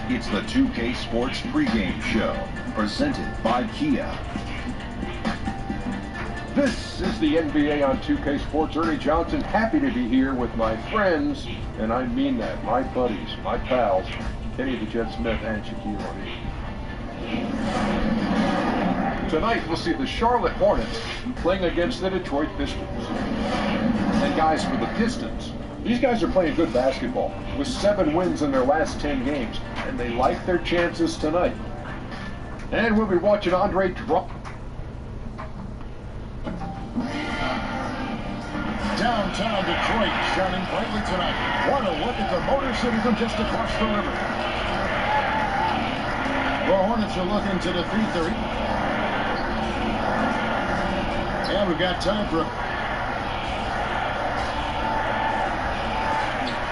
It's the 2K Sports pregame show, presented by Kia. This is the NBA on 2K Sports. Ernie Johnson, happy to be here with my friends, and I mean that, my buddies, my pals, Kenny the Jet Smith and Shaquille O'Neal. Tonight, we'll see the Charlotte Hornets playing against the Detroit Pistons. And guys, for the Pistons, these guys are playing good basketball with 7 wins in their last 10 games, and they like their chances tonight. And we'll be watching Andre Drummond. Downtown Detroit shining brightly tonight. What a look at the Motor City from just across the river. The Hornets are looking to defeat the... And we've got time for...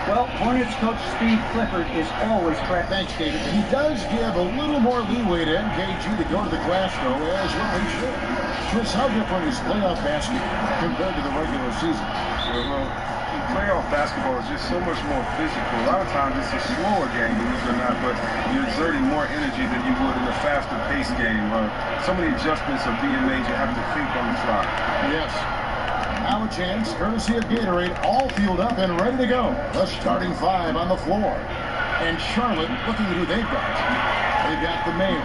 Well, Hornets coach Steve Clifford is always correct. Thanks, David. He does give a little more leeway to MKG to go to the glass, though, as well he should. Chris, how different is playoff basketball compared to the regular season? Well, playoff basketball is just so much more physical. A lot of times it's a slower game, believe it or not, but you're exerting more energy than you would in a faster-paced game. So many adjustments are being made, you have to think on the fly. Yes. Now a chance, courtesy of Gatorade, all fueled up and ready to go. The starting 5 on the floor. And Charlotte looking at who they've got. They've got the Mayor.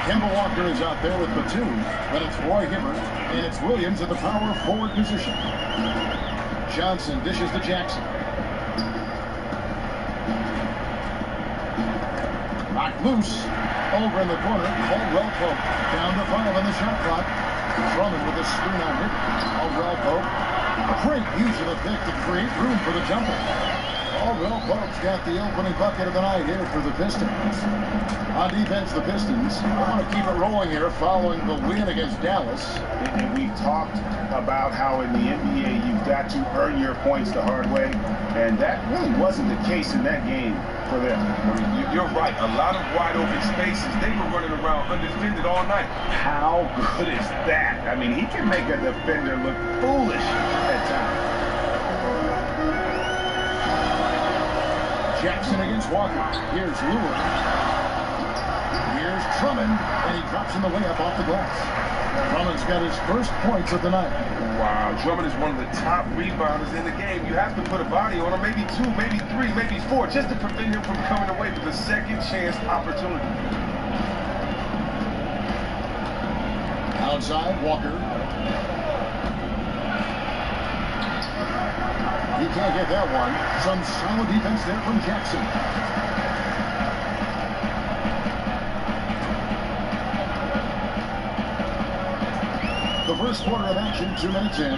Kemba Walker is out there with Batum, but it's Roy Hibbert, and it's Williams at the power forward position. Johnson dishes to Jackson. Knocked loose. Over in the corner, Caldwell Pope. Down to 5 on the shot clock. Drummond with a screen on Hibbert. Caldwell Pope. A great use of the pick to create room for the jumper. Caldwell Pope's got the opening bucket of the night here for the Pistons. On defense, the Pistons want to keep it rolling here following the win against Dallas. And we've talked about how in the NBA you've got to earn your points the hard way, and that really wasn't the case in that game for them. You're right. A lot of wide open spaces. They were running around undefended all night. How good is that? I mean, he can make a defender look foolish at times. Jackson against Walker. Here's Lure. Here's Drummond, and he drops in the layup off the glass. Drummond's got his first points of the night. Wow, Drummond is one of the top rebounders in the game. You have to put a body on him, maybe 2, maybe 3, maybe 4, just to prevent him from coming away with a second chance opportunity. Outside, Walker. He can't get that one. Some solid defense there from Jackson. The first quarter of action, 2 minutes in.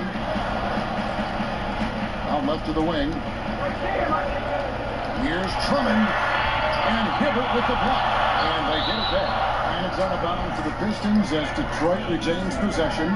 Out left to the wing. Here's Drummond. And Hibbert with the block. And they get it back. And it's out of bounds to the Pistons as Detroit retains possession.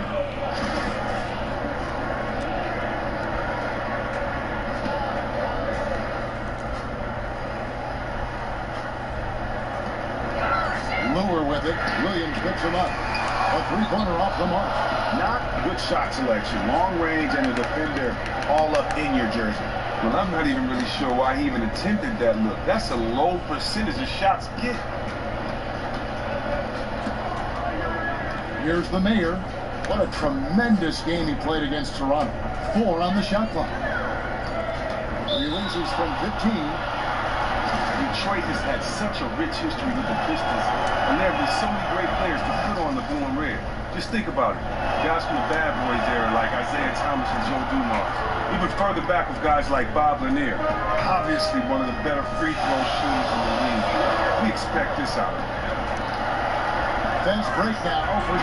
Lure with it. Williams picks him up. A 3-pointer off the mark. Not good shot selection. Long range and a defender all up in your jersey. Well, I'm not even really sure why he even attempted that look. That's a low percentage of shots get. Here's the Mayor. What a tremendous game he played against Toronto. 4 on the shot clock. Releases from 15. Detroit has had such a rich history with the Pistons, and there have been so many great players to put on the blue and red. Just think about it. Guys from the Bad Boys era like Isaiah Thomas and Joe Dumars. Even further back with guys like Bob Lanier. Obviously one of the better free throw shooters in the league. We expect this out of him. Fence break now for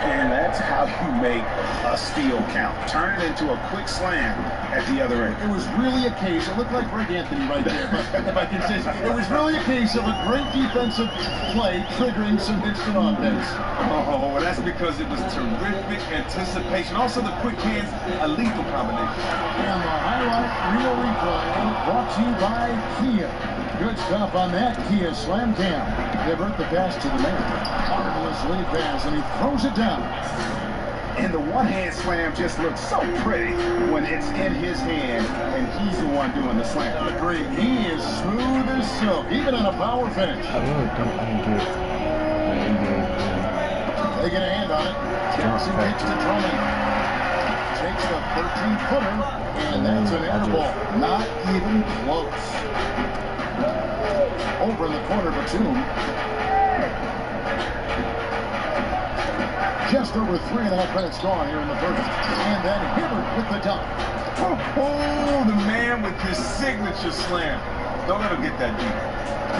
and that's how you make a steal count. Turn it into a quick slam at the other end. It was really a case, it looked like Greg Anthony right there, but if I can say so, it was really a case of a great defensive play triggering some instant offense. Oh, well, that's because it was terrific anticipation. Also, the quick hands, a lethal combination. And the highlight reel replay brought to you by Kia. Good stuff on that Kia slam cam. Divert the pass to the man. Marvelous lead pass, and he throws it down. And the one-hand slam just looks so pretty when it's in his hand and he's the one doing the slam. Agreed. He is smooth as silk, even in a power finish. I really don't enjoy They get a hand on it. Johnson kicks to Drummond. Takes the 13-footer, and that's an air ball. Not even close. Over in the corner, Batum. Just over 3.5 minutes gone here in the first. And then Hibbert with the dunk. Oh, the man with his signature slam. Don't let him get that deep.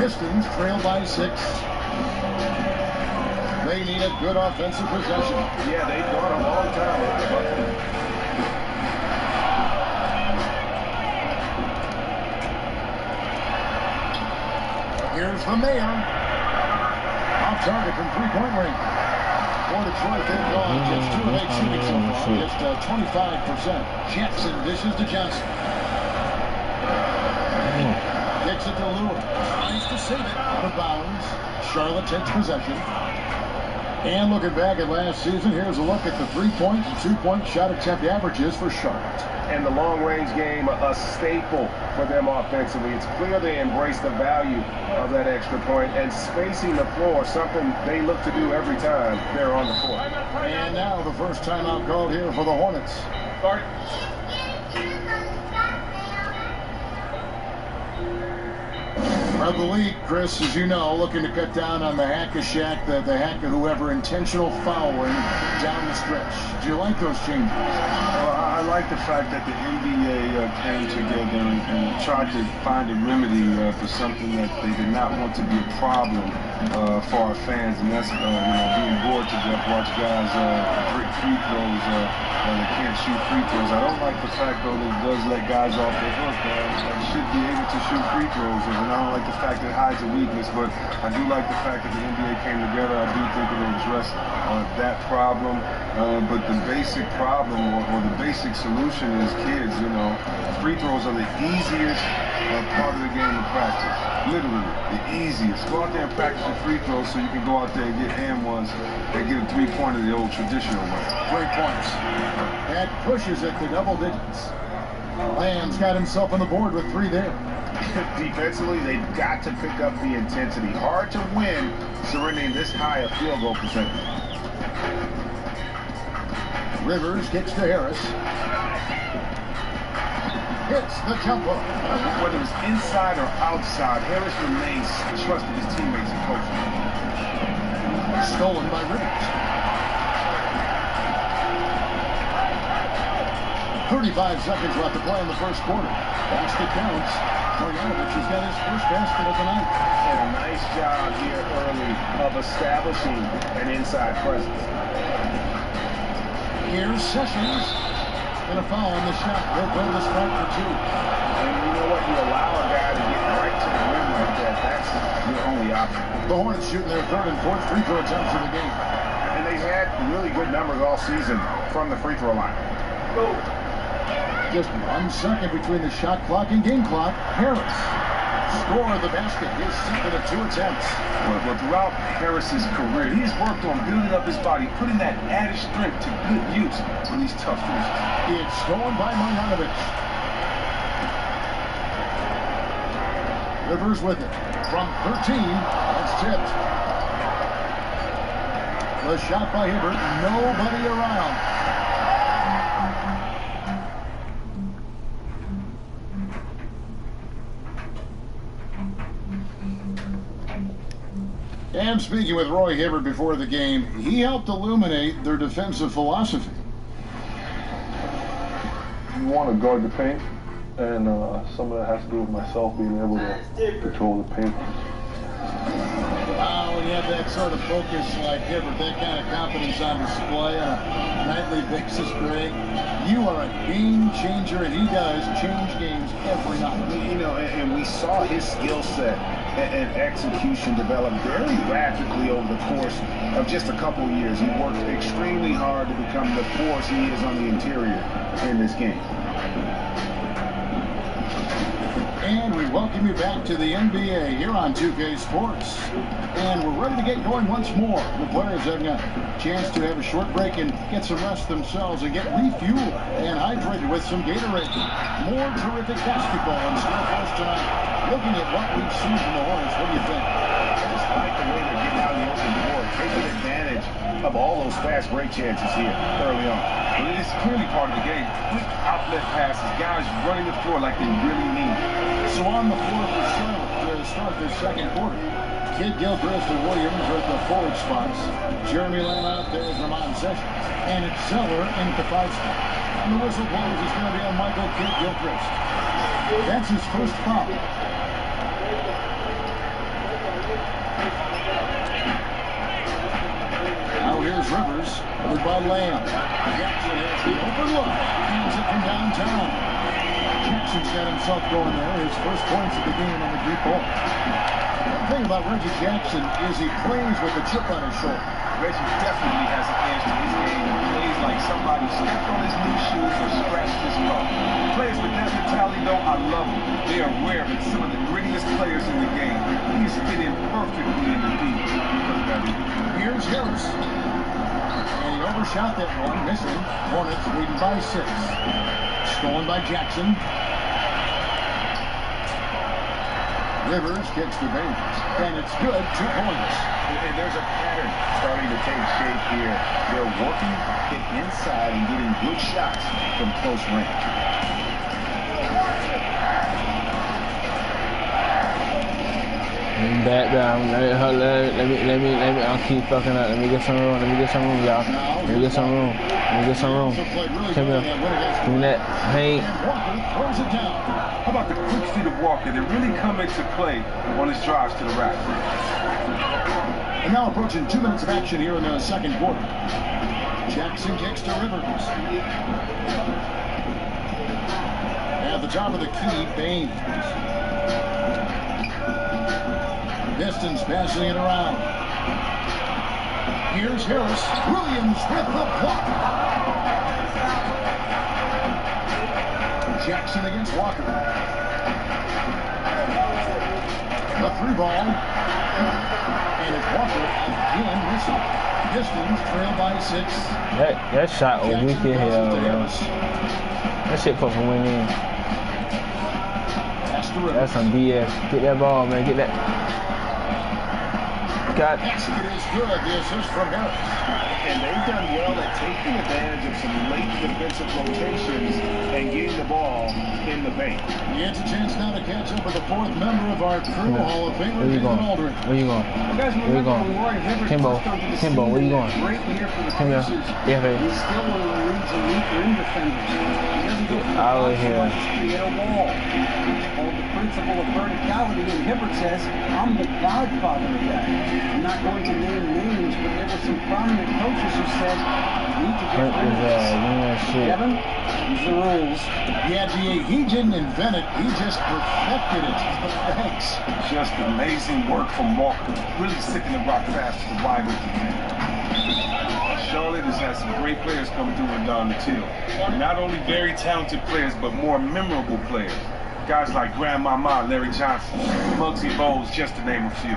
Pistons trail by 6. They need a good offensive possession. Yeah, they've gone a long time. Here's the mayor. Off target from three-point range. For Detroit, they've gone just 2 of 8 shooting so far, just 25%. Jackson dishes to Johnson. Kicks it to Lewis. Tries to save it. Out of bounds. Charlotte takes possession. And looking back at last season, here's a look at the 3-point and 2-point shot attempt averages for Charlotte. And the long-range game, a staple for them offensively. It's clear they embrace the value of that extra point, and spacing the floor, something they look to do every time they're on the court. And now the first timeout called here for the Hornets. Start. Around the league, Chris, as you know, looking to cut down on the hack-a-shack, the hack of whoever intentional fouling down the stretch. Do you like those changes? Well, I like the fact that the NBA came together and tried to find a remedy for something that they did not want to be a problem for our fans, and that's being bored to death, watch guys break free throws when they can't shoot free throws. I don't like the fact, though, that it does let guys off the hook. They should be able to shoot free throws, and I don't like the fact that it hides a weakness, but I do like the fact that the NBA came together. I do think it will address that problem, but the basic problem or the basic solution is kids, free throws are the easiest part of the game to practice. Literally, the easiest. Go out there and practice your free throws so you can go out there and get and ones and get a three-pointer the old traditional way. Great points. That pushes it to double digits. Lamb's got himself on the board with 3 there. Defensively, they've got to pick up the intensity. Hard to win surrendering this high a field goal percentage. Rivers kicks to Harris. Hits the jumper. Whether it's inside or outside, Harris remains trusted his teammates and coaches. Stolen by Rivers. 35 seconds left to play in the first quarter. Basket counts. Marjanovic has got his first basket of the night. And a nice job here early of establishing an inside presence. Here's Sessions. And a foul on the shot. They'll throw the strike for 2. And you know what? You allow a guy to get right to the rim like that. That's your only option. The Hornets shooting their 3rd and 4th free throw attempts of the game. And they've had really good numbers all season from the free throw line. Just 1 second between the shot clock and game clock. Harris, score of the basket, his 2nd of 2 attempts. Well, throughout Harris's career, he's worked on building up his body, putting that added strength to good use on these tough finishes. It's stolen by Marjanovic. Rivers with it. From 13, that's tipped. The shot by Hibbert, nobody around. And speaking with Roy Hibbert before the game, he helped illuminate their defensive philosophy. You want to guard the paint, and some of that has to do with myself being able to control the paint. When you have that sort of focus like Hibbert, that kind of confidence on display on a nightly basis, Greg, you are a game changer, and he does change games every night. You know, and we saw his skill set and execution develop very rapidly over the course of just a couple of years. He worked extremely hard to become the force he is on the interior in this game. And we welcome you back to the NBA here on 2K Sports. And we're ready to get going once more. The players having a chance to have a short break and get some rest themselves and get refueled and hydrated with some Gatorade. More terrific basketball in store for us tonight. Looking at what we've seen from the Hornets, what do you think? I just like the way they're getting out in the open floor, taking advantage of all those fast break chances here early on. Well, it's clearly part of the game. Quick outlet passes, guys running the floor like they really need. So on the floor for Charlotte to start this second quarter. Kid Gilchrist and Williams are at the forward spots. Jeremy Lamb out there is Ramon Sessions. And it's Zeller in the 5 spot. And the whistle blows is going to be on Michael Kid Gilchrist. That's his first foul. Now here's Rivers, covered by Lamb. Jackson has the open look. Hands it from downtown. Jackson's got himself going there. His first points of the game on the deep ball. The thing about Reggie Jackson is he plays with a chip on his shoulder. Reggie definitely has an edge to his game. He plays like somebody stepped on his new shoes or scratched his glove. Players with that mentality, though, I love them. They are aware that some of the grittiest players in the game. He's fit in perfectly in the deep. Here's Harris. And he overshot that one, missing. Hornets leading by 6. Stolen by Jackson. Rivers kicks the base, and it's good, 2 points. And there's a pattern starting to take shape here. They're working it inside and getting good shots from close range. Back down. Let me. I'll keep fucking up. Let me get some room. Y'all. Let me get some room. Come here. Give me that. Hey. Throws it down. How about the quick feet of Walker that really come into play on his drives to the rack? And now approaching 2 minutes of action here in the second quarter. Jackson kicks to Rivers. At the top of the key, Baines. Distance passing it around. Here's Harris. Williams with the block. Jackson against Walker. The 3 ball. And it's Walker again missing. Pistons trail by 6. That shot was weak in here, man. That shit fucking went in. That's some BS. Get that ball, man. Get that. God. Basket is good. The assist from Harris. And they've done well at taking advantage of some late defensive rotations and getting the ball in the paint. He has a chance now to catch up with the 4th member of our crew, Hall of Famer, Where you going? Aldridge. Where you going? Where you going? Kimbo, where you going? Great year for the Come here. Pacers. Yeah, baby. He's still one of the league's elite rim defenders. He doesn't get Out of here. create a wall. It's called the principle of verticality, and Hibbert says, I'm the godfather of that. I'm not going to name names, but there were some prominent coaches who said, you need to get rid of this. Kevin, these are the rules. Yeah, GA, he didn't invent it. He just perfected it. Thanks. Just amazing work from Walker. Really sticking the rock fast to the wide open man. Charlotte has had some great players come through and down the till. Not only very talented players, but more memorable players. Guys like Grandmama, Larry Johnson, Muggsy Bogues, just to name a few.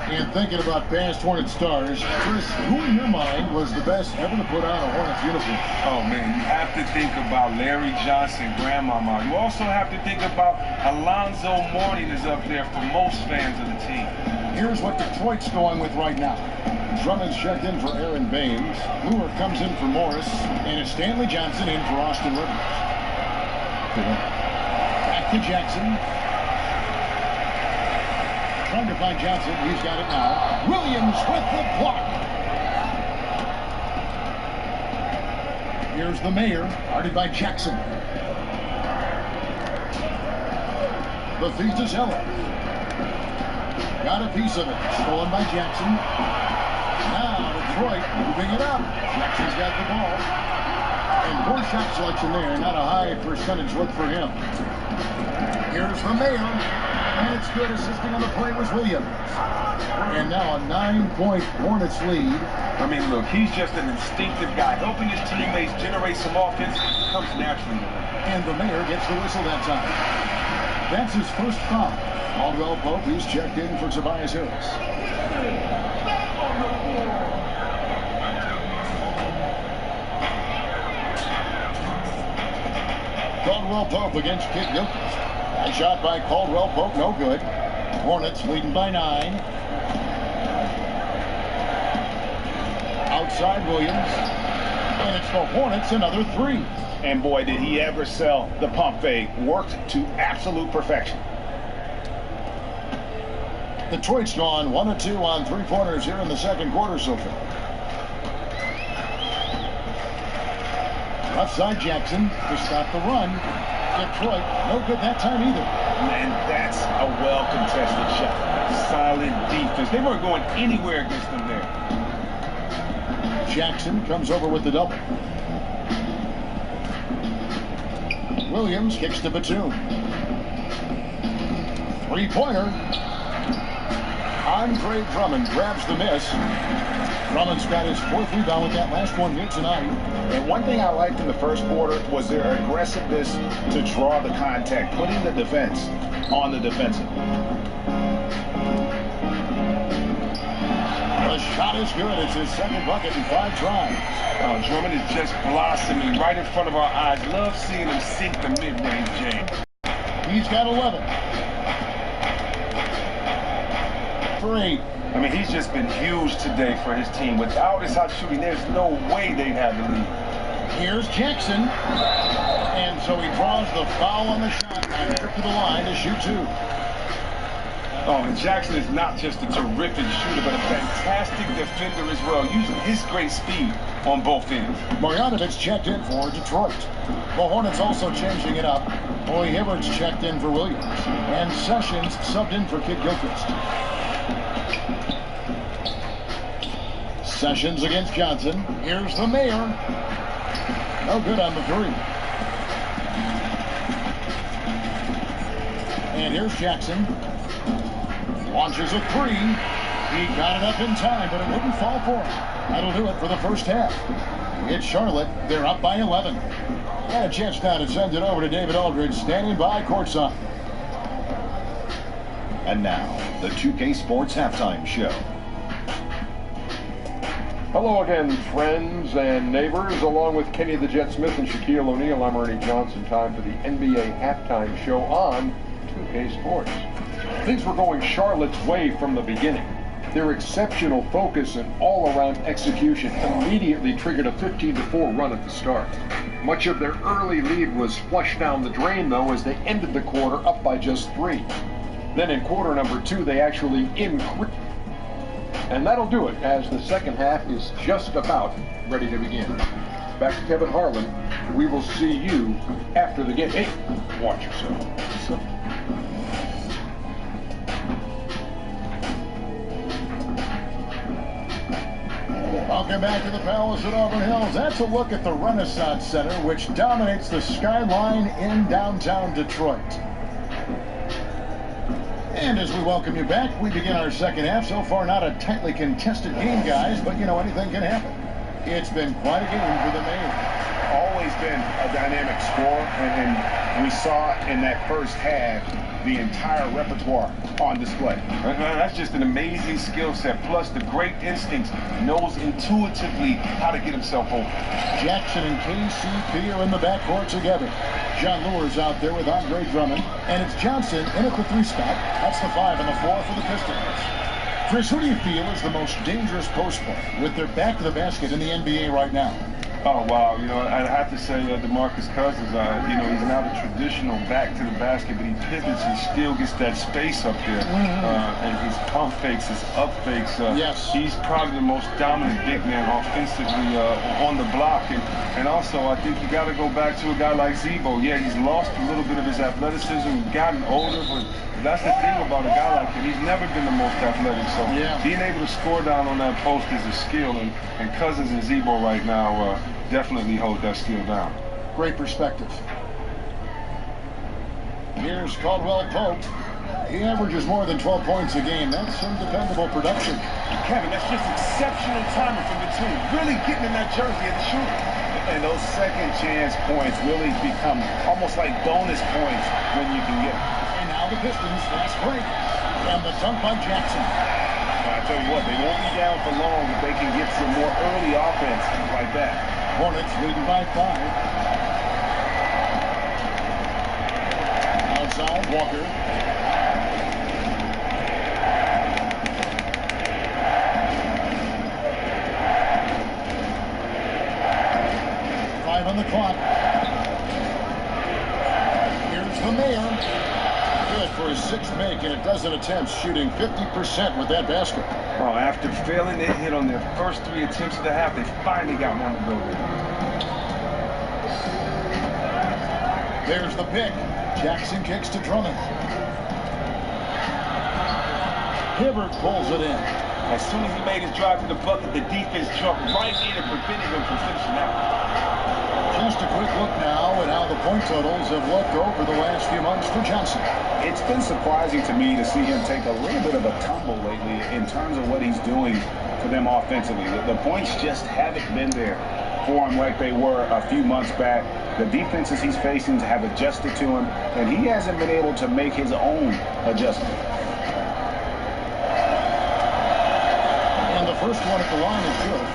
And thinking about past Hornet stars, Chris, who in your mind was the best ever to put on a Hornets uniform? Oh man, you have to think about Larry Johnson, Grandmama. You also have to think about Alonzo Mourning is up there for most fans of the team. Here's what Detroit's going with right now. Drummond's checked in for Aaron Baines. Brewer comes in for Morris. And it's Stanley Johnson in for Austin Rivers. Back to Jackson. Trying to find Johnson. He's got it now. Williams with the block. Here's the Mayor, guarded by Jackson. The feed to Zeller. Got a piece of it. Stolen by Jackson. Now Detroit moving it up. Jackson's got the ball. And poor shot selection there. Not a high percentage look for him. Here's the Mayor. And it's good. Assisting on the play was Williams. And now a 9-point Hornets lead. I mean, look, he's just an instinctive guy. Helping his teammates generate some offense comes naturally. And the Mayor gets the whistle that time. That's his first foul. Caldwell Pope, he's checked in for Tobias Harris. Caldwell Pope against Kid Gilchrist. That shot by Caldwell Pope, no good. Hornets leading by 9. Outside Williams. And it's the Hornets, another 3. And boy, did he ever sell the pump fake. Worked to absolute perfection. Detroit's gone 1 of 2 on 3-pointers here in the second quarter so far. Left side Jackson to stop the run. Detroit, no good that time either. Man, that's a well-contested shot. Solid defense. They weren't going anywhere against them there. Jackson comes over with the double. Williams kicks to Batum. 3-pointer. Andre Drummond grabs the miss. Drummond's got his 4th rebound with that last one here tonight. And one thing I liked in the first quarter was their aggressiveness to draw the contact, putting the defense on the defensive. The shot is good. It's his second bucket in 5 tries. Oh, Drummond is just blossoming right in front of our eyes. Love seeing him sink the mid-range game. He's got 11. 3. I mean, he's just been huge today for his team. Without his hot shooting, there's no way they'd have the lead. Here's Jackson. And so he draws the foul on the shot and trip to the line to shoot 2. Oh, and Jackson is not just a terrific shooter, but a fantastic defender as well, using his great speed on both ends. Marjanovic checked in for Detroit. The Hornets also changing it up. Boy Hibbert's checked in for Williams. And Sessions subbed in for Kid Gilchrist. Sessions against Johnson. Here's the Mayor. No good on the 3. And here's Jackson. Launches a 3. He got it up in time, but it wouldn't fall for him. That'll do it for the first half. It's Charlotte. They're up by 11. And a chance now to send it over to David Aldridge, standing by courtside. And now, the 2K Sports Halftime Show. Hello again, friends and neighbors. Along with Kenny the Jet Smith and Shaquille O'Neal, I'm Ernie Johnson. Time for the NBA Halftime Show on 2K Sports. Things were going Charlotte's way from the beginning. Their exceptional focus and all-around execution immediately triggered a 15-4 run at the start. Much of their early lead was flushed down the drain, though, as they ended the quarter up by just 3. Then in quarter number 2, they actually increased. And that'll do it, as the second half is just about ready to begin. Back to Kevin Harlan. We will see you after the game. Hey, watch yourself. Welcome back to the Palace at Auburn Hills. That's a look at the Renaissance Center, which dominates the skyline in downtown Detroit. And as we welcome you back, we begin our second half. So far, not a tightly contested game, guys, but, you know, anything can happen. It's been quite a game for the Mayor. Always been a dynamic score, and we saw in that first half the entire repertoire on display. That's just an amazing skill set, plus the great instincts. Knows intuitively how to get himself open. Jackson and KCP are in the backcourt together. John Lure's out there with Andre Drummond, and it's Johnson in at the 3 spot. That's the 5 and the 4 for the Pistons. Chris, who do you feel is the most dangerous post player with their back to the basket in the NBA right now? Oh, wow. You know, I'd have to say DeMarcus Cousins, you know, he's not a traditional back to the basket, but he pivots and still gets that space up there. And his pump fakes, his up fakes. Yes. He's probably the most dominant big man offensively on the block. And also, I think you got to go back to a guy like Zebo. Yeah, he's lost a little bit of his athleticism, gotten older, but that's the thing about a guy like him. He's never been the most athletic. So being able to score down on that post is a skill. And Cousins and Zebo right now definitely hold that skill down. Great perspective. Here's Caldwell Pope. He averages more than 12 points a game. That's some dependable production. Kevin, that's just exceptional timing from the two. Really getting in that jersey at the shooter. And those second chance points really become almost like bonus points when you can get them. And now the Pistons fast break. And the dunk by Jackson. I tell you what, they won't be down for long if they can get some more early offense like that. Hornets leading by 5. Outside, Walker. On the clock. Here's the Mayor. Good for his sixth make in a dozen attempts, shooting 50% with that basket. Oh, after failing to hit on their first 3 attempts of the half, they finally got one to go with. There's the pick. Jackson kicks to Drummond. Hibbert pulls it in. As soon as he made his drive to the bucket, the defense jumped right in and prevented him from finishing out. Just a quick look now at how the point totals have looked over the last few months for Johnson. It's been surprising to me to see him take a little bit of a tumble lately in terms of what he's doing for them offensively. The points just haven't been there for him like they were a few months back. The defenses he's facing have adjusted to him, and he hasn't been able to make his own adjustment. And the first one at the line is good.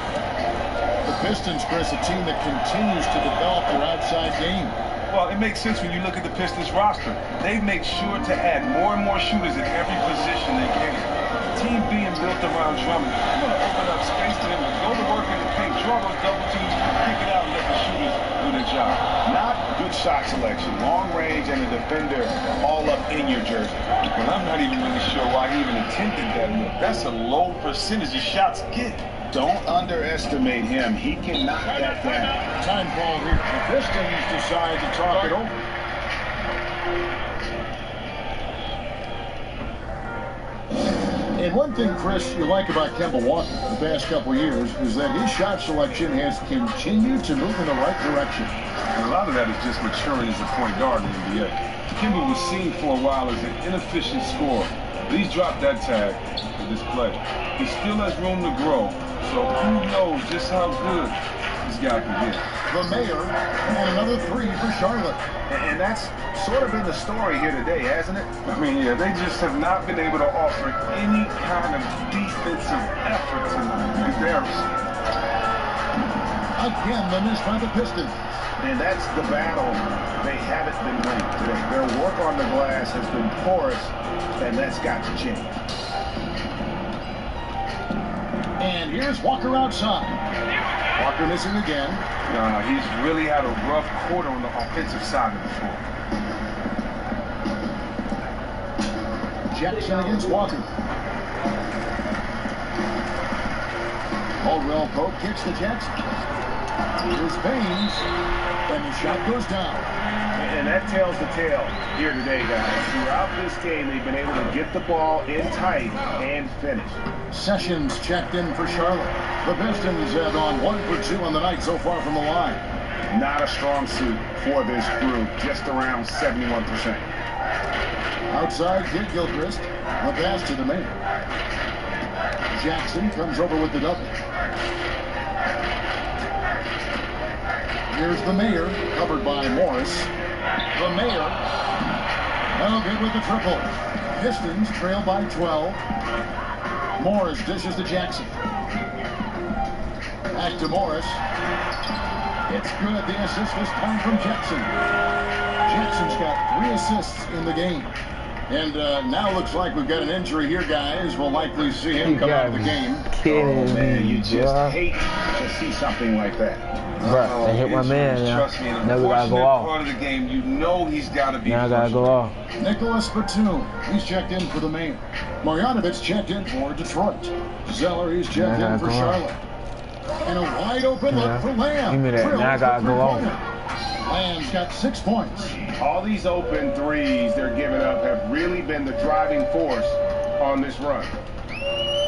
The Pistons, Chris, a team that continues to develop their outside game. Well, it makes sense when you look at the Pistons roster. They make sure to add more and more shooters in every position they can. The team being built around Drummond, you're going to open up space for him to go to work in the paint, draw those double teams, kick it out, and let the shooters do their job. Not good shot selection, long range, and a defender all up in your jersey. Well, I'm not even really sure why he even attempted that look. That's a low percentage of shots get. Don't underestimate him. He can knock that down. Time ball here. The Pistons decide to talk it over. And one thing, Chris, you like about Kemba Walker the past couple years is that his shot selection has continued to move in the right direction. And a lot of that is just maturing as a point guard in the NBA. Kemba was seen for a while as an inefficient scorer, but he's dropped that tag for this play. He still has room to grow, so who knows just how good this guy can get. The Mayor and another 3 for Charlotte. And that's sort of been the story here today, hasn't it? I mean, yeah, they just have not been able to offer any kind of defensive effort tonight. Embarrassing. Again, the miss by the Pistons. And that's the battle they haven't been winning today. Their work on the glass has been porous, and that's got to change. And here's Walker outside. Walker missing again. He's really had a rough quarter on the offensive side of the floor. Jackson against Walker. Caldwell Pope kicks to Jackson. Here's Baines, and the shot goes down. And that tells the tale here today, guys. Throughout this game, they've been able to get the ball in tight and finish. Sessions checked in for Charlotte. The Pistons have gone 1 for 2 on the night so far from the line. Not a strong suit for this group, just around 71%. Outside, Kid Gilchrist. The pass to the Mayor. Jackson comes over with the double. Here's the Mayor, covered by Morris. The Mayor, no good with the triple. Pistons trail by 12. Morris dishes to Jackson. Back to Morris. It's good. The assist this time from Jackson. Jackson's got 3 assists in the game. And now looks like we've got an injury here, guys. We'll likely see him come out of the game. Oh, man, you just hate to see something like that. Bro, they hit my man, Trust me, now we gotta go off. part of the game, you know he's got to be. Now I gotta go off. Nicholas Batum, he's checked in for the Maine. Marjanovic checked in for Detroit. Zeller, he's checked in for Charlotte. And a wide open look for Lamb. Give me that. Now I gotta go off. Lamb's got 6 points. All these open threes they're giving up have really been the driving force on this run.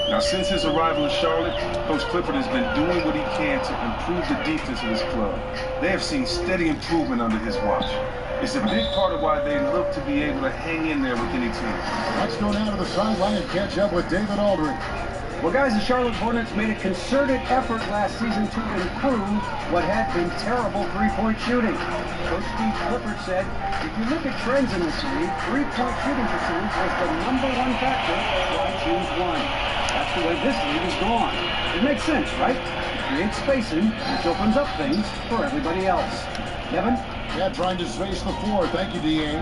Now, since his arrival in Charlotte, Coach Clifford has been doing what he can to improve the defense of his club. They have seen steady improvement under his watch. It's a big part of why they look to be able to hang in there with any team. Let's go down to the sideline and catch up with David Aldridge. Well, guys, the Charlotte Hornets made a concerted effort last season to improve what had been terrible three-point shooting. Coach Steve Clifford said, if you look at trends in this league, three-point shooting percentage was the #1 factor why teams won. That's the way this league is gone. It makes sense, right? It creates spacing, which opens up things for everybody else. Kevin? Yeah, trying to space the floor. Thank you, D.A.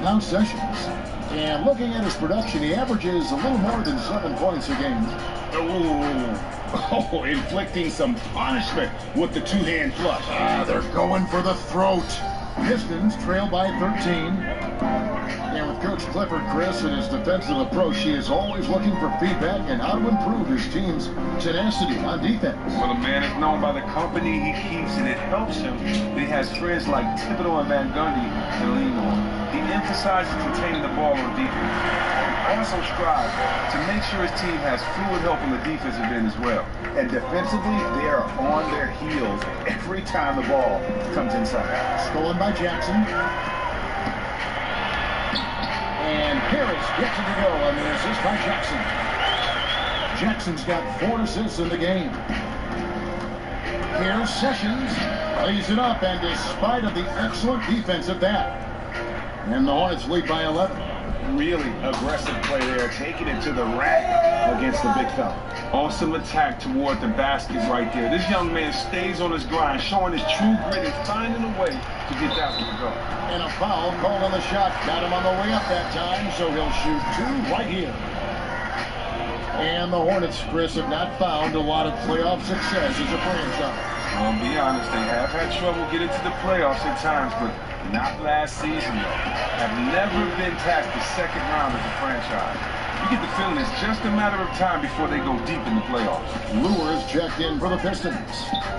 Now Sessions. And looking at his production, he averages a little more than 7 points a game. Oh, inflicting some punishment with the two-hand flush. They're going for the throat. Pistons trail by 13. And with Coach Clifford, Chris, and his defensive approach, he is always looking for feedback and how to improve his team's tenacity on defense. Well, the man is known by the company he keeps, and it helps him that he has friends like Thibodeau and Van Gundy to lean on. He emphasizes containing the ball on defense. He also strives to make sure his team has fluid help on the defensive end as well. And defensively, they are on their heels every time the ball comes inside. Stolen by Jackson. And Harris gets it to go on the assist by Jackson. Jackson's got 4 assists in the game. Here's Sessions. Lays it up, and despite of the excellent defense of that, and the Hornets lead by 11. Really aggressive play there, taking it to the rack against the big fella. Awesome attack toward the basket right there. This young man stays on his grind, showing his true grit and finding a way to get that one to go. And a foul called on the shot. Got him on the way up that time, so he'll shoot 2 right here. And the Hornets, Chris, have not found a lot of playoff success as a franchise. I'll be honest, they have had trouble getting to the playoffs at times, but not last season, though. Have never been past the second round as a franchise. You get the feeling it's just a matter of time before they go deep in the playoffs. Lures checked in for the Pistons.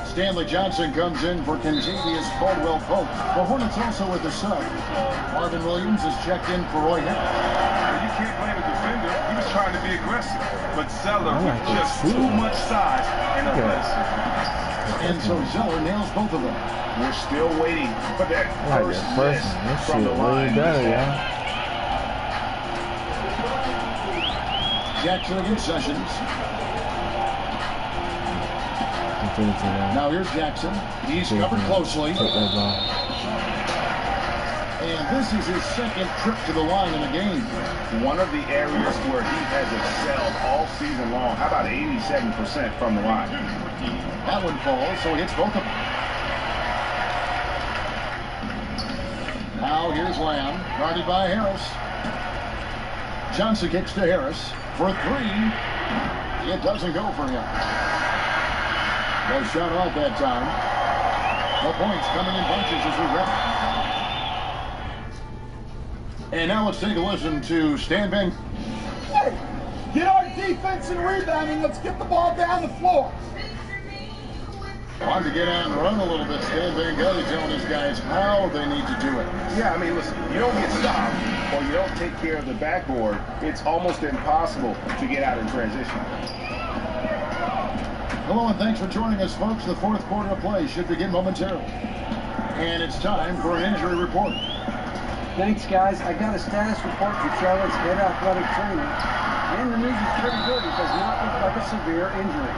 Stanley Johnson comes in for Kentavious Caldwell-Pope. The Hornets also with the sub. Marvin Williams is checked in for Roy Hill. You can't blame a defender. He was trying to be aggressive, but Zeller with just too much size and athleticism. And so Zeller nails both of them. We're still waiting for that first miss from the line. Jackson against Sessions. Now here's Jackson. He's covered closely. And this is his second trip to the line in the game. One of the areas where he has excelled all season long. How about 87% from the line? That one falls, so he hits both of them. Now here's Lamb, guarded by Harris. Johnson kicks to Harris for 3. It doesn't go for him. No shot off that time. The points coming in bunches as we wrap. And now let's take a listen to Stan Van. Hey, get our defense and rebounding. Let's get the ball down the floor. Hard to get out and run a little bit. Stan Van Gundy telling his guys how they need to do it. Yeah, I mean, listen, you don't get stopped or you don't take care of the backboard, it's almost impossible to get out in transition. Hello and thanks for joining us, folks. The fourth quarter of play should begin momentarily. And it's time for an injury report. Thanks, guys. I got a status report from Charlotte's head athletic trainer. And the news is pretty good. It does not look like a severe injury.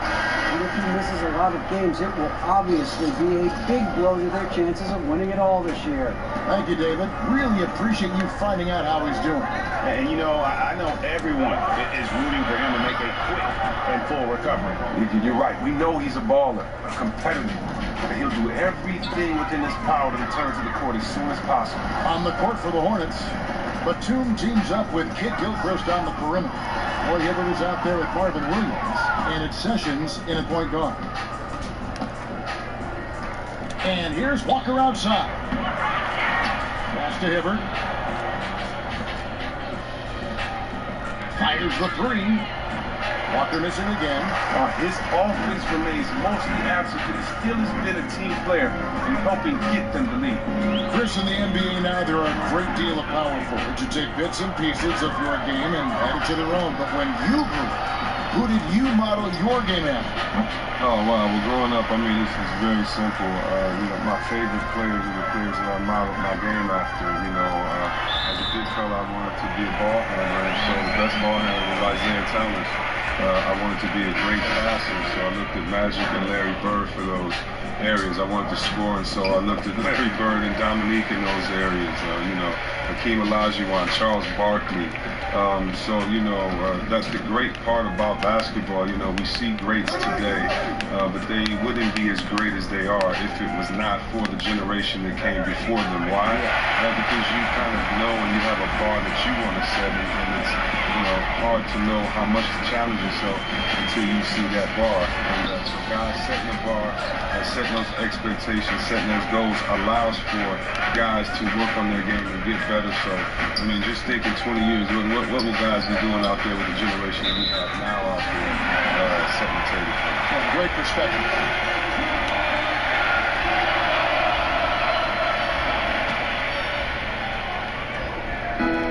And if he misses a lot of games, it will obviously be a big blow to their chances of winning it all this year. Thank you, David. Really appreciate you finding out how he's doing. And you know, I know everyone is rooting for him to make a quick and full recovery. You're right. We know he's a baller, a competitor. And he'll do everything within his power to return to the court as soon as possible. On the court for the Hornets, Batum teams up with Kid Gilchrist on the perimeter. Roy Hibbert is out there with Marvin Williams, and it's Sessions in at point guard. And here's Walker outside. Pass to Hibbert. Fires the three. Walker missing again. His offense remains mostly absent, but he still has been a team player in helping get them the lead. Chris, in the NBA now, there are a great deal of power forwards who take bits and pieces of your game and add it to their own. But when you grew up, who did you model your game after? Oh, wow. Well, growing up, I mean, this is very simple. My favorite players are the players that I modeled my game after. As a big fella, I wanted to be a ball handler, and so the best ball handler was Isaiah Thomas. I wanted to be a great passer, so I looked at Magic and Larry Bird for those areas. I wanted to score, and so I looked at Larry Bird and Dominique in those areas. Hakeem Olajuwon, Charles Barkley. That's the great part about basketball. We see greats today, but they wouldn't be as great as they are if it was not for the generation that came before them. Why? Because you kind of know and you have a bar that you want to set, and it's hard to know how much to challenge yourself until you see that bar. And so guys setting the bar, setting those expectations, setting those goals allows for guys to work on their game and get better. So, just think in 20 years, what will guys be doing out there with the generation that we have now out there setting the table for? Great perspective.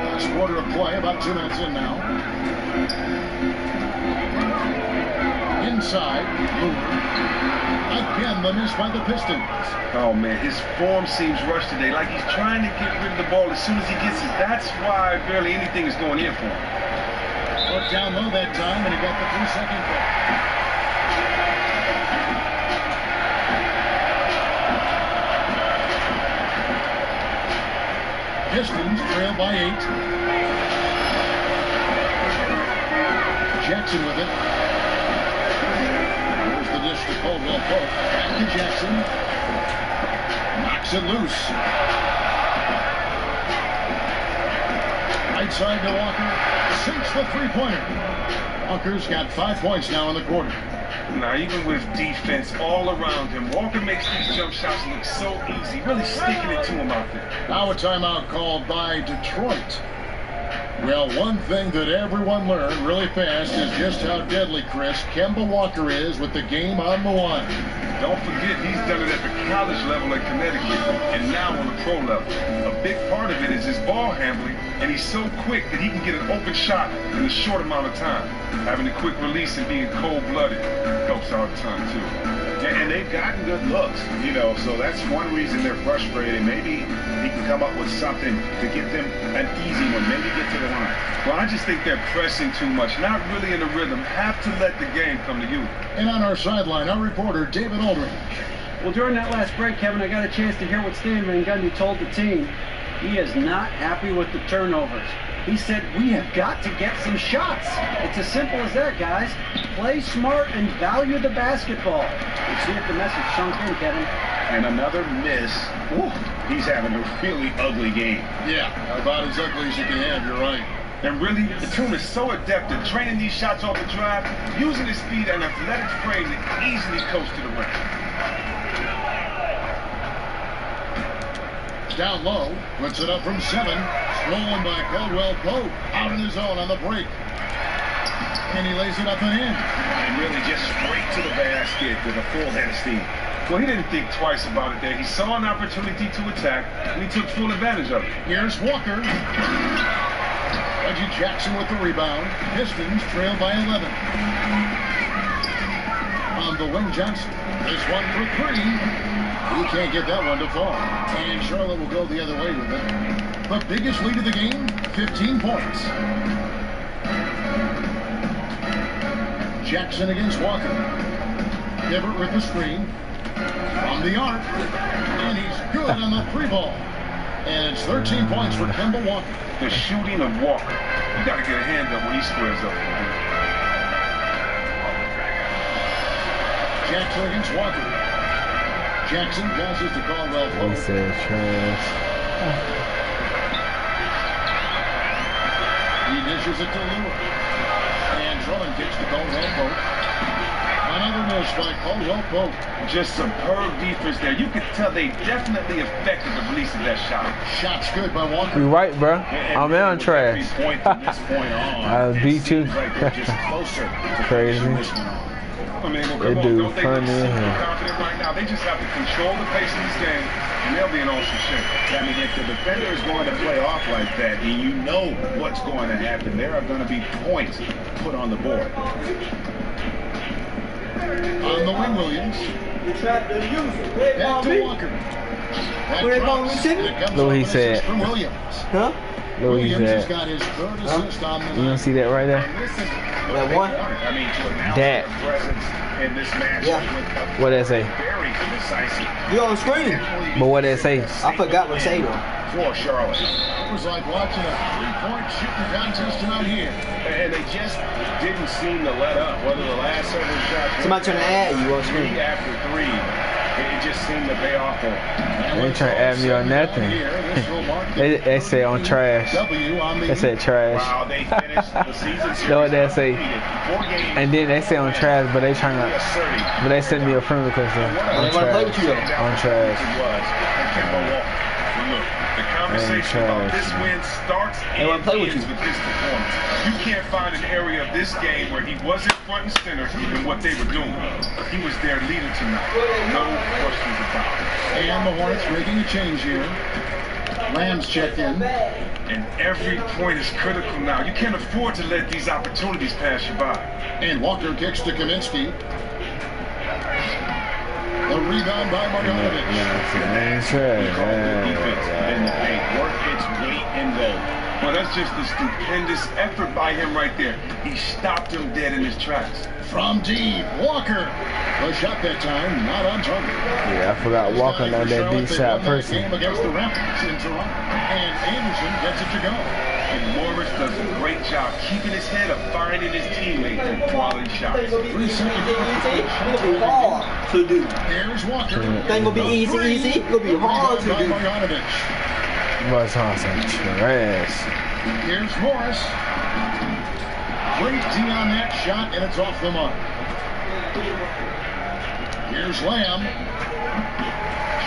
Last quarter of play, about 2 minutes in now. Inside, again, the miss by the Pistons. Oh, man, his form seems rushed today, like he's trying to get rid of the ball as soon as he gets it. That's why barely anything is going in for him. Put down low that time, and he got the 2-second ball. Pistons trail by 8. Jackson with it. There's the dish to Caldwell Pope. Back to Jackson. Knocks it loose. Right side to Walker. Sinks the three-pointer. Walker's got 5 points now in the quarter. Now, even with defense all around him, Walker makes these jump shots look so easy, really sticking it to him out there. Now a timeout called by Detroit. Well, one thing that everyone learned really fast is just how deadly, Chris, Kemba Walker is with the game on the line. Don't forget, he's done it at the college level in Connecticut and now on the pro level. A big part of it is his ball handling, and he's so quick that he can get an open shot in a short amount of time. Having a quick release and being cold-blooded helps out a ton, too. And they've gotten good looks, so that's one reason they're frustrated. Maybe he can come up with something to get them an easy one, maybe get to the line. Well, I just think they're pressing too much, not really in a rhythm. Have to let the game come to you. And on our sideline, our reporter, David Aldridge. Well, during that last break, Kevin, I got a chance to hear what Stan Van Gundy told the team. He is not happy with the turnovers. He said, we have got to get some shots. It's as simple as that, guys. Play smart and value the basketball. Let's see if the message sunk in, Kevin. And another miss. Ooh, he's having a really ugly game. Yeah, about as ugly as you can have, you're right. And really, Batum is so adept at training these shots off the drive, using his speed and athletic frame to easily coast to the rim. Down low, puts it up from 7. Stolen by Caldwell Pope. Out in his zone on the break. And he lays it up and in. And really just straight to the basket with a full head of steam. Well, he didn't think twice about it there. He saw an opportunity to attack, and he took full advantage of it. Here's Walker. Reggie Jackson with the rebound. Pistons trail by 11. On the wing, Johnson. This one for 3. He can't get that one to fall. And Charlotte will go the other way with it. The biggest lead of the game, 15 points. Jackson against Walker. Hibbert with the screen. From the arc. And he's good on the 3-ball. And it's 13 points for Kemba Walker. The shooting of Walker. You got to get a hand up when he squares up. Jackson against Walker. Jackson passes to Caldwell He Pope. said trash. He dishes it to Lewis. And Drummond kicks to Caldwell Pope. Another miss by Caldwell Pope. Just superb defense there. You could tell they definitely affected the release of that shot. Shot's good by Walker. You right, bro. I'm on trash. Point from this point on, I beat you. like they're just closer to Crazy. finishing this one off. I mean, well, They come on, do don't they look funny in super here. confident right now? They just have to control the pace of this game, and they'll be in awesome shape. I mean, if the defender is going to play off like that, and you know what's going to happen, there are going to be points put on the board. On the wing, Williams. Back to Walker. That drops, and it comes Look what off he an said. assist from Williams. Huh? Look what he Williams has said. got his third assist on the You don't night. see that right there? That one? I mean, to announce That. their presence in this match Yeah. with What that say? very decisive. You on the screen? But what that say? I forgot what say though. For Charlotte. It was like watching a three-point shooting contest tonight here. And they just didn't seem to let up. Whether the last several shots Somebody trying to add you on screen. three after three, it just seemed to pay off for them. They ain't trying to add me on nothing. They say on trash. W on the They said trash. Wow, they finished the season series. Know what they say? 4 games. And then they say on trash, but they trying to. Assertive. But they send me a friend request on They wanna play with you, trash. though. On trash. Look, the conversation about this win starts They wanna and play with ends you. with this performance. You can't find an area of this game where he wasn't front and center in what they were doing. He was their leader tonight. No questions about it. And the Hornets making a change here. Rams check in. And every point is critical now. You can't afford to let these opportunities pass you by. And Walker kicks to Kaminsky. The rebound by Bogdanovich. Ain't trash. Defense in the paint worked its weight in gold. Well, that's just a stupendous effort by him right there. He stopped him dead in his tracks. From deep, Walker. The shot that time, not on target. Yeah, I forgot Walker not that deep shot person. Game against the Raptors in Toronto. And Anderson gets it to go. And Morris does a great job keeping his head up, finding his teammates in quality shots. 3 seconds. It's gonna be hard to do. Here's Walker. It ain't gonna be easy. It's gonna be hard to By do. Bogdanovich. Was on some trash. Here's Morris. Great D on that shot, and it's off the mark. Here's Lamb.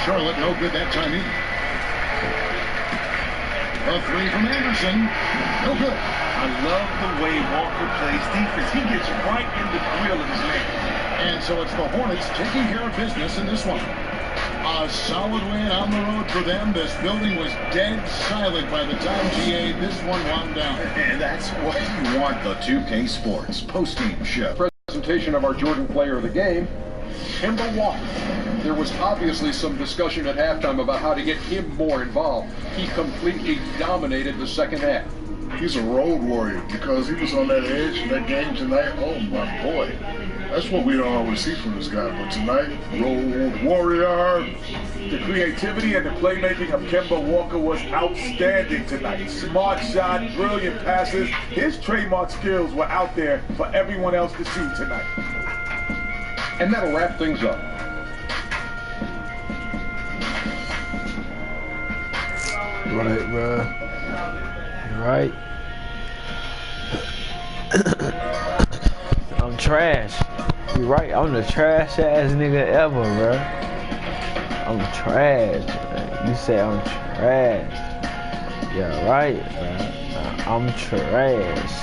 Charlotte, no good that time either. A three from Anderson. No good. I love the way Walker plays defense. He gets right in the grill of his man. And so it's the Hornets taking care of business in this one. A solid win on the road for them. This building was dead silent by the time GA this one wound down. And that's what you want the 2K Sports post-game show. Presentation of our Jordan player of the game, Kemba Walker. There was obviously some discussion at halftime about how to get him more involved. He completely dominated the second half. He's a road warrior because he was on that edge in that game tonight. Oh my boy. That's what we don't always see from this guy. But tonight, road warrior. The creativity and the playmaking of Kemba Walker was outstanding tonight. Smart shot, brilliant passes. His trademark skills were out there for everyone else to see tonight. And that'll wrap things up. Right, bro. Right. I'm trash. You right. I'm the trash ass nigga ever, bro. I'm trash. Man. You say I'm trash. Yeah, right, bro. I'm trash.